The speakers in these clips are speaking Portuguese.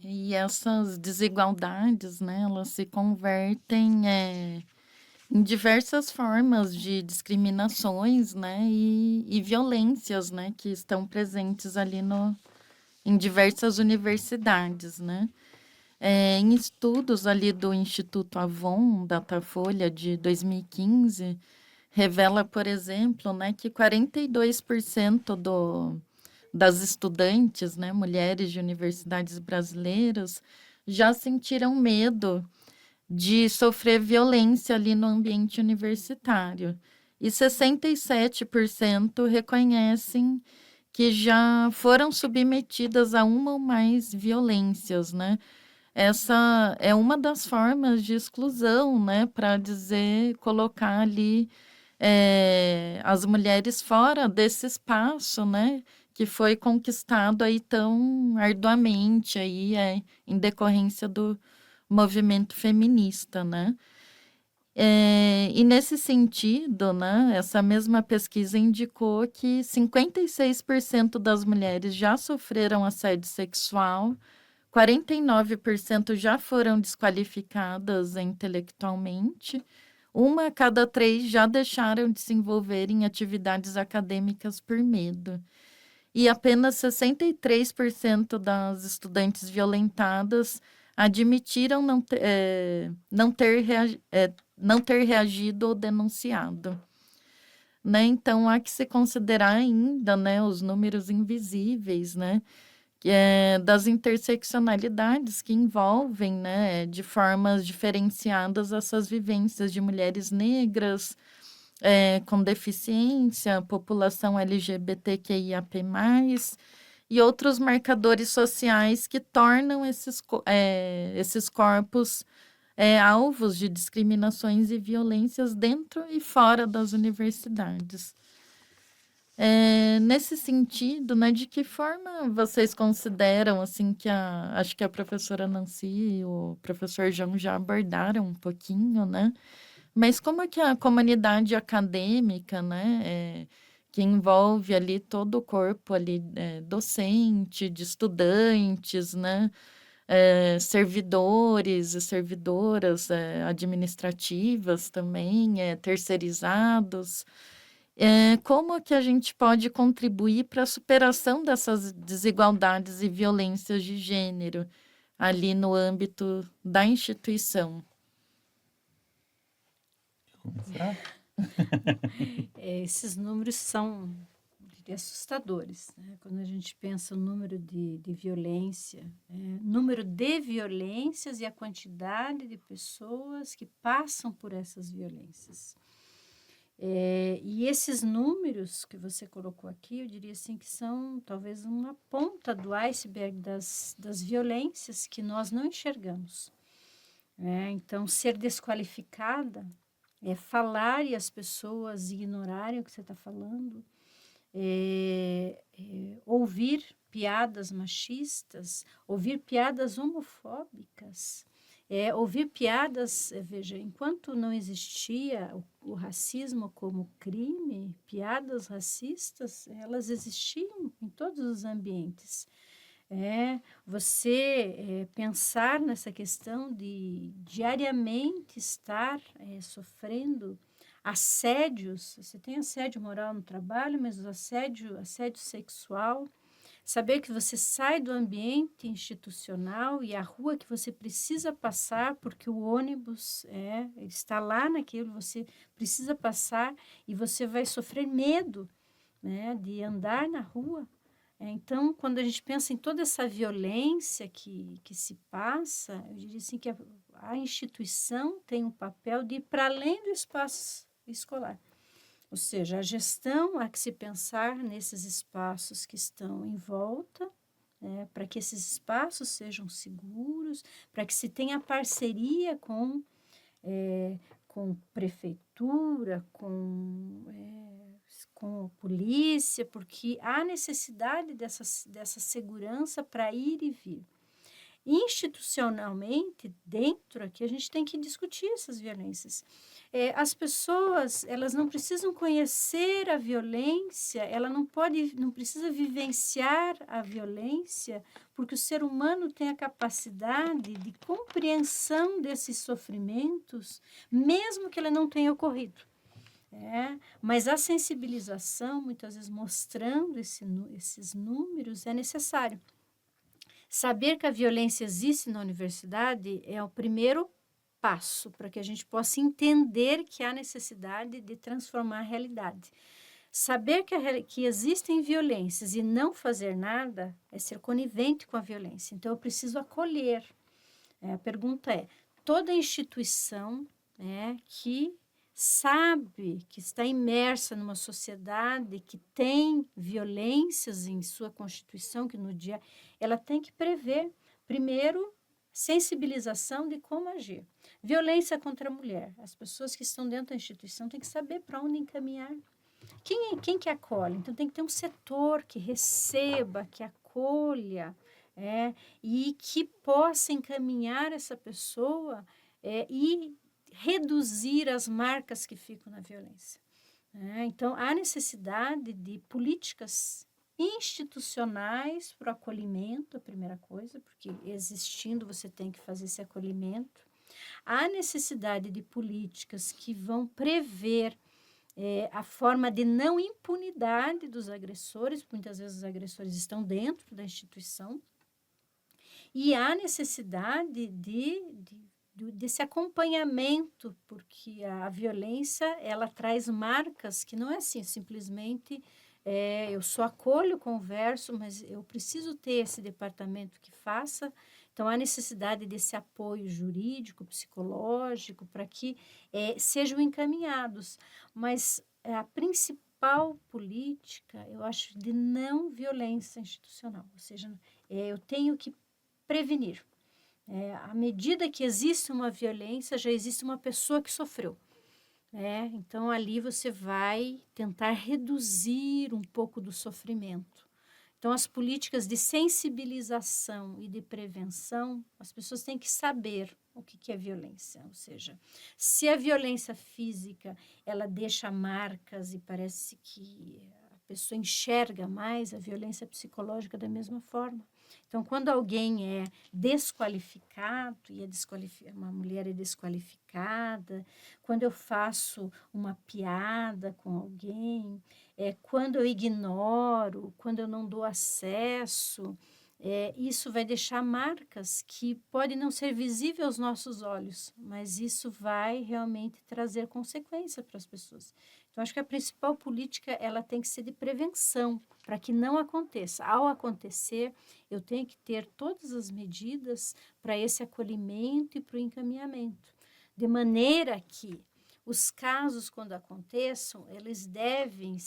E essas desigualdades, né, elas se convertem em diversas formas de discriminações, né, e violências, né, que estão presentes ali em diversas universidades, né. Em estudos ali do Instituto Avon, Datafolha, de 2015, revela, por exemplo, né, que 42% das estudantes, né, mulheres de universidades brasileiras, já sentiram medo de sofrer violência ali no ambiente universitário. E 67% reconhecem que já foram submetidas a uma ou mais violências, né? Essa é uma das formas de exclusão, né, para dizer, colocar ali as mulheres fora desse espaço, né, que foi conquistado aí tão arduamente aí, em decorrência do movimento feminista, né? E nesse sentido, né, essa mesma pesquisa indicou que 56% das mulheres já sofreram assédio sexual, 49% já foram desqualificadas intelectualmente, uma a cada três já deixaram de se envolver em atividades acadêmicas por medo. E apenas 63% das estudantes violentadas admitiram não ter reagido ou denunciado. Né? Então, há que se considerar ainda, né, os números invisíveis, né, das interseccionalidades que envolvem, né, de formas diferenciadas essas vivências de mulheres negras, com deficiência, população LGBTQIAP+, e outros marcadores sociais que tornam esses corpos alvos de discriminações e violências dentro e fora das universidades. Nesse sentido, né, de que forma vocês consideram, assim, acho que a professora Nancy e o professor João já abordaram um pouquinho, né, mas como é que a comunidade acadêmica, né, que envolve ali todo o corpo ali, docente, de estudantes, né, servidores e servidoras administrativas também, terceirizados, como que a gente pode contribuir para a superação dessas desigualdades e violências de gênero ali no âmbito da instituição? Começar? Esses números são, eu diria, assustadores, né? Quando a gente pensa o número de violência, número de violências e a quantidade de pessoas que passam por essas violências. E esses números que você colocou aqui, eu diria assim que são talvez uma ponta do iceberg das violências que nós não enxergamos. Então, ser desqualificada é falar e as pessoas ignorarem o que você está falando, ouvir piadas machistas, ouvir piadas homofóbicas, ouvir piadas, veja, enquanto não existia o racismo como crime, piadas racistas, elas existiam em todos os ambientes. Você pensar nessa questão de diariamente estar sofrendo assédios, você tem assédio moral no trabalho, mas o assédio sexual, saber que você sai do ambiente institucional e a rua que você precisa passar, porque o ônibus ele está lá naquilo, você precisa passar e você vai sofrer medo, né, de andar na rua. Então, quando a gente pensa em toda essa violência que se passa, eu diria assim que a instituição tem um papel de ir para além do espaço escolar. Ou seja, a gestão há que se pensar nesses espaços que estão em volta, para que esses espaços sejam seguros, para que se tenha parceria com prefeitura, com polícia, porque há necessidade dessa segurança para ir e vir. institucionalmente, dentro aqui, a gente tem que discutir essas violências. As pessoas, elas não precisam conhecer a violência, ela não precisa vivenciar a violência, porque o ser humano tem a capacidade de compreensão desses sofrimentos, mesmo que ele não tenha ocorrido. Mas a sensibilização, muitas vezes mostrando esses números, é necessário. Saber que a violência existe na universidade é o primeiro passo para que a gente possa entender que há necessidade de transformar a realidade. Saber que existem violências e não fazer nada é ser conivente com a violência. Então, eu preciso acolher. A pergunta é, toda instituição que sabe que está imersa numa sociedade que tem violências em sua constituição, que no dia ela tem que prever, primeiro, sensibilização de como agir. Violência contra a mulher. As pessoas que estão dentro da instituição têm que saber para onde encaminhar. Quem que acolhe? Então, tem que ter um setor que receba, que acolha, e que possa encaminhar essa pessoa e reduzir as marcas que ficam na violência. Então, há necessidade de políticas institucionais para o acolhimento, a primeira coisa, porque existindo você tem que fazer esse acolhimento. Há necessidade de políticas que vão prever a forma de não impunidade dos agressores, muitas vezes os agressores estão dentro da instituição, e há necessidade desse acompanhamento, porque a violência, ela traz marcas que não é assim, simplesmente eu só acolho, converso, mas eu preciso ter esse departamento que faça. Então, há necessidade desse apoio jurídico, psicológico, para que sejam encaminhados. Mas a principal política, eu acho, de não violência institucional, ou seja, eu tenho que prevenir. À medida que existe uma violência, já existe uma pessoa que sofreu. Então, ali você vai tentar reduzir um pouco do sofrimento. Então, as políticas de sensibilização e de prevenção, as pessoas têm que saber o que é violência. Ou seja, se a violência física, ela deixa marcas e parece que a pessoa enxerga mais, a violência psicológica da mesma forma. Então, quando alguém é desqualificado, e uma mulher é desqualificada, quando eu faço uma piada com alguém, quando eu ignoro, quando eu não dou acesso, isso vai deixar marcas que podem não ser visíveis aos nossos olhos, mas isso vai realmente trazer consequência para as pessoas. Então, acho que a principal política, ela tem que ser de prevenção, para que não aconteça. Ao acontecer, eu tenho que ter todas as medidas para esse acolhimento e para o encaminhamento, de maneira que os casos, quando aconteçam, eles devem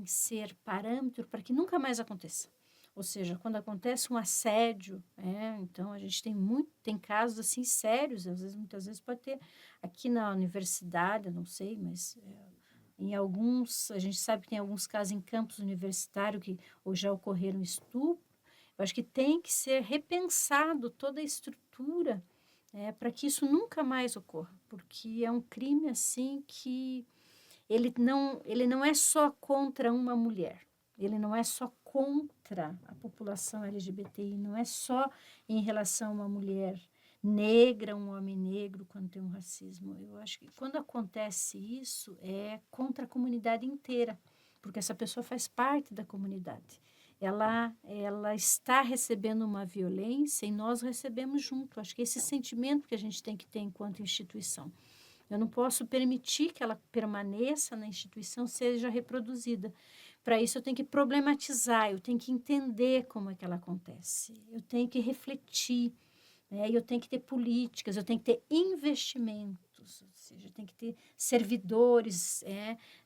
ser parâmetro para que nunca mais aconteça. Ou seja, quando acontece um assédio, então a gente tem casos assim sérios, muitas vezes pode ter aqui na universidade, eu não sei, mas em alguns, a gente sabe que tem alguns casos em campus universitário que ou já ocorreram estupro. Eu acho que tem que ser repensado toda a estrutura para que isso nunca mais ocorra, porque é um crime assim que ele não é só contra uma mulher, ele não é só contra a população LGBTI, não é só em relação a uma mulher negra, um homem negro, quando tem um racismo. Eu acho que quando acontece isso, é contra a comunidade inteira, porque essa pessoa faz parte da comunidade. Ela está recebendo uma violência e nós recebemos junto. Acho que esse sentimento que a gente tem que ter enquanto instituição. Eu não posso permitir que ela permaneça na instituição, seja reproduzida. Para isso, eu tenho que problematizar, eu tenho que entender como é que ela acontece, eu tenho que refletir, eu tenho que ter políticas, eu tenho que ter investimentos, ou seja, eu tenho que ter servidores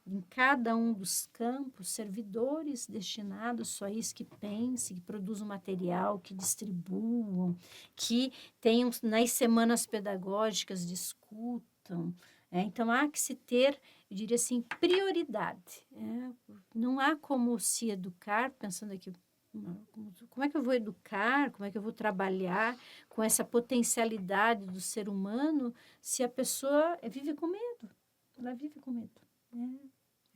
em cada um dos campos, servidores destinados só a isso, que pensem, que produzam material, que distribuam, que tenham nas semanas pedagógicas discutam. Então, há que se ter, eu diria assim, prioridade. Não há como se educar, pensando aqui como é que eu vou educar, como é que eu vou trabalhar com essa potencialidade do ser humano se a pessoa vive com medo? Ela vive com medo, né?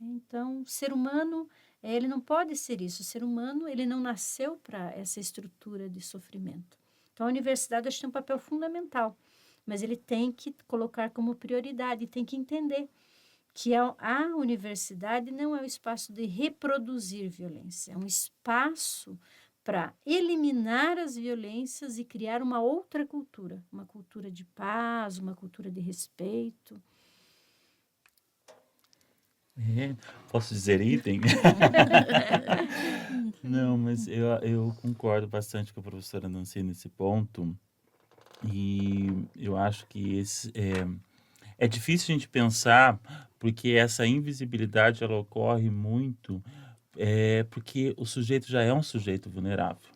Então, o ser humano, ele não pode ser isso. O ser humano, ele não nasceu para essa estrutura de sofrimento. Então, a universidade acho que tem um papel fundamental, mas ele tem que colocar como prioridade, tem que entender que a universidade não é um espaço de reproduzir violência, é um espaço para eliminar as violências e criar uma cultura de paz, uma cultura de respeito. Posso dizer item? Não, mas eu concordo bastante com a professora Nancy nesse ponto. E eu acho que é difícil a gente pensar, porque essa invisibilidade ela ocorre muito, porque o sujeito já é um sujeito vulnerável.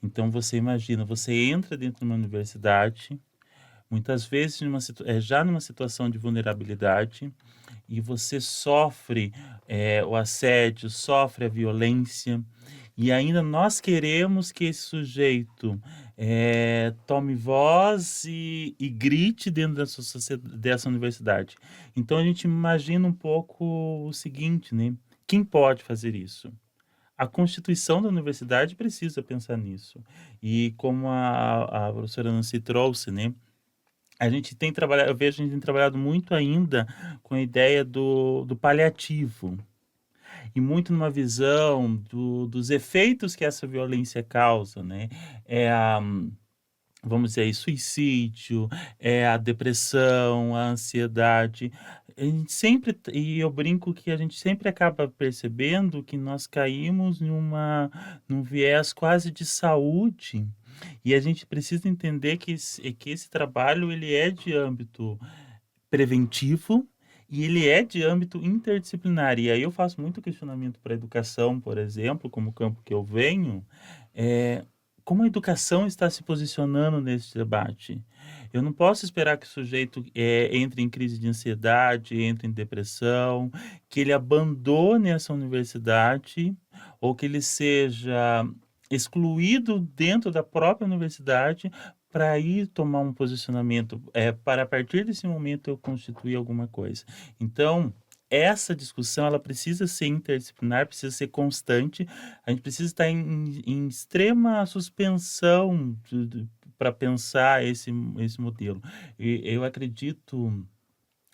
Então você imagina, você entra dentro de uma universidade, muitas vezes já numa situação de vulnerabilidade, e você sofre o assédio, sofre a violência, e ainda nós queremos que esse sujeito tome voz e grite dentro dessa universidade. Então a gente imagina um pouco o seguinte, né? Quem pode fazer isso? A Constituição da universidade precisa pensar nisso. E como a professora Nancy trouxe, né? A gente tem trabalhado, eu vejo a gente tem trabalhado muito ainda com a ideia do paliativo. E muito numa visão dos efeitos que essa violência causa, né? É a, vamos dizer aí, suicídio, é a depressão, a ansiedade. A gente sempre, e eu brinco que a gente sempre acaba percebendo que nós caímos num viés quase de saúde, e a gente precisa entender que esse trabalho ele é de âmbito preventivo e ele é de âmbito interdisciplinar. E aí eu faço muito questionamento para a educação, por exemplo, como campo que eu venho, é, como a educação está se posicionando nesse debate. Eu não posso esperar que o sujeito entre em crise de ansiedade, entre em depressão, que ele abandone essa universidade ou que ele seja excluído dentro da própria universidade para ir tomar um posicionamento, para a partir desse momento eu constituir alguma coisa. Então, essa discussão ela precisa ser interdisciplinar, precisa ser constante, a gente precisa estar em extrema suspensão para pensar esse modelo. E eu acredito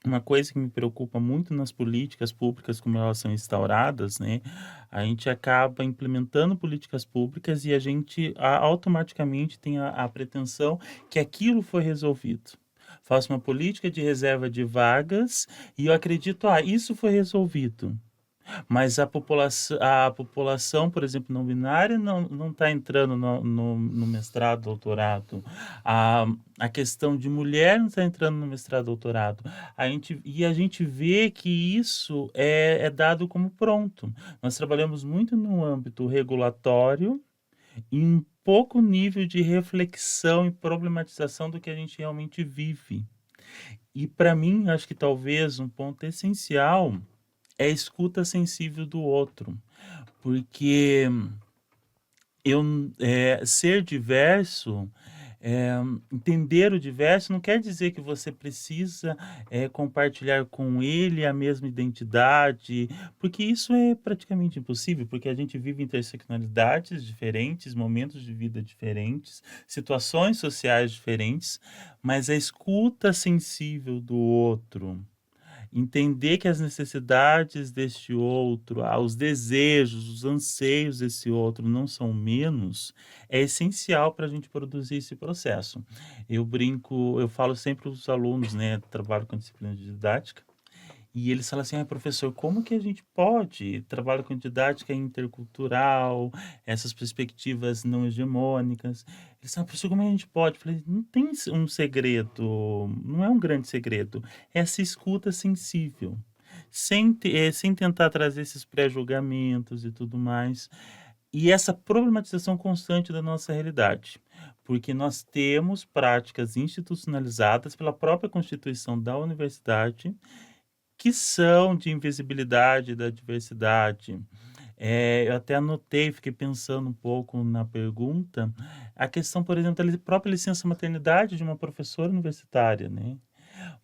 uma coisa que me preocupa muito nas políticas públicas, como elas são instauradas, né? A gente acaba implementando políticas públicas e a gente automaticamente tem a pretensão que aquilo foi resolvido. Faço uma política de reserva de vagas e eu acredito, isso foi resolvido. Mas a população, por exemplo, não binária, não está entrando no mestrado, doutorado. A questão de mulher não está entrando no mestrado, doutorado. A gente vê que isso é dado como pronto. Nós trabalhamos muito no âmbito regulatório e um pouco nível de reflexão e problematização do que a gente realmente vive. E para mim, acho que talvez um ponto essencial é a escuta sensível do outro, porque ser diverso, entender o diverso não quer dizer que você precisa compartilhar com ele a mesma identidade, porque isso é praticamente impossível, porque a gente vive interseccionalidades diferentes, momentos de vida diferentes, situações sociais diferentes, mas a escuta sensível do outro, entender que as necessidades deste outro, os desejos, os anseios desse outro não são menos, é essencial para a gente produzir esse processo. Eu brinco, eu falo sempre para os alunos, né, trabalho com disciplina de didática, e eles falam assim: professor, como que a gente pode trabalhar com didática intercultural, essas perspectivas não hegemônicas? Eles falam: professor, como a gente pode? Eu falei: não tem um segredo, não é um grande segredo, é essa escuta sensível, sem tentar trazer esses pré-julgamentos e tudo mais, e essa problematização constante da nossa realidade. Porque nós temos práticas institucionalizadas pela própria Constituição da universidade, que são de invisibilidade da diversidade, Eu até anotei, fiquei pensando um pouco na pergunta, a questão, por exemplo, da própria licença maternidade de uma professora universitária, né.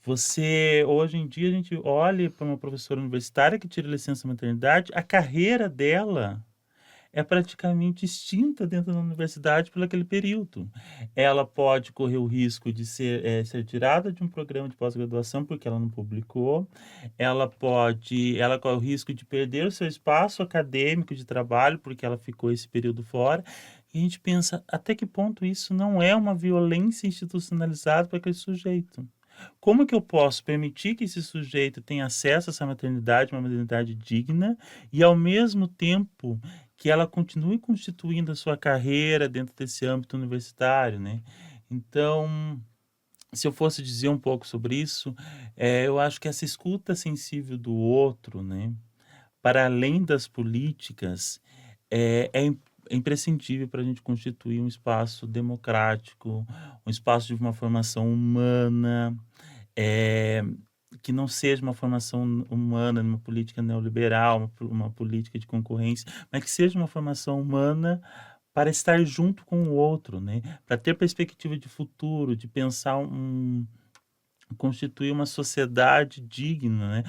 Você hoje em dia a gente olha para uma professora universitária que tira licença maternidade, a carreira dela é praticamente extinta dentro da universidade por aquele período. Ela pode correr o risco de ser tirada de um programa de pós-graduação, porque ela não publicou, ela corre o risco de perder o seu espaço acadêmico de trabalho, porque ela ficou esse período fora, e a gente pensa, até que ponto isso não é uma violência institucionalizada para aquele sujeito? Como que eu posso permitir que esse sujeito tenha acesso a essa maternidade, uma maternidade digna, e ao mesmo tempo que ela continue constituindo a sua carreira dentro desse âmbito universitário, né. Então, se eu fosse dizer um pouco sobre isso, eu acho que essa escuta sensível do outro, né, para além das políticas, é imprescindível para a gente constituir um espaço democrático, um espaço de uma formação humana, eh, que não seja uma formação humana numa política neoliberal, uma política de concorrência, mas que seja uma formação humana para estar junto com o outro, né, para ter perspectiva de futuro, de pensar constituir uma sociedade digna, né,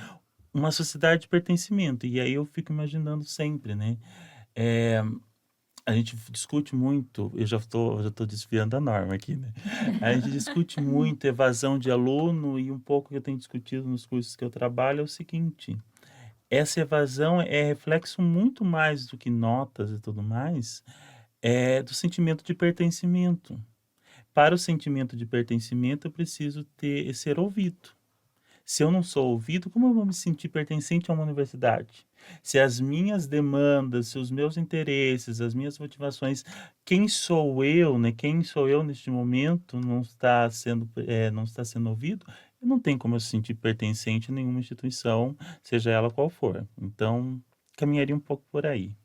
uma sociedade de pertencimento. E aí eu fico imaginando sempre, né, eh a gente discute muito, eu já estou desviando a norma aqui, né. A gente discute muito evasão de aluno e um pouco que eu tenho discutido nos cursos que eu trabalho é o seguinte, essa evasão é reflexo muito mais do que notas e tudo mais, do sentimento de pertencimento. Para o sentimento de pertencimento eu preciso ser ouvido. Se eu não sou ouvido, como eu vou me sentir pertencente a uma universidade? Se as minhas demandas, se os meus interesses, as minhas motivações, quem sou eu, né? Quem sou eu neste momento não está sendo ouvido, eu não tenho como eu se sentir pertencente a nenhuma instituição, seja ela qual for. Então, caminharia um pouco por aí.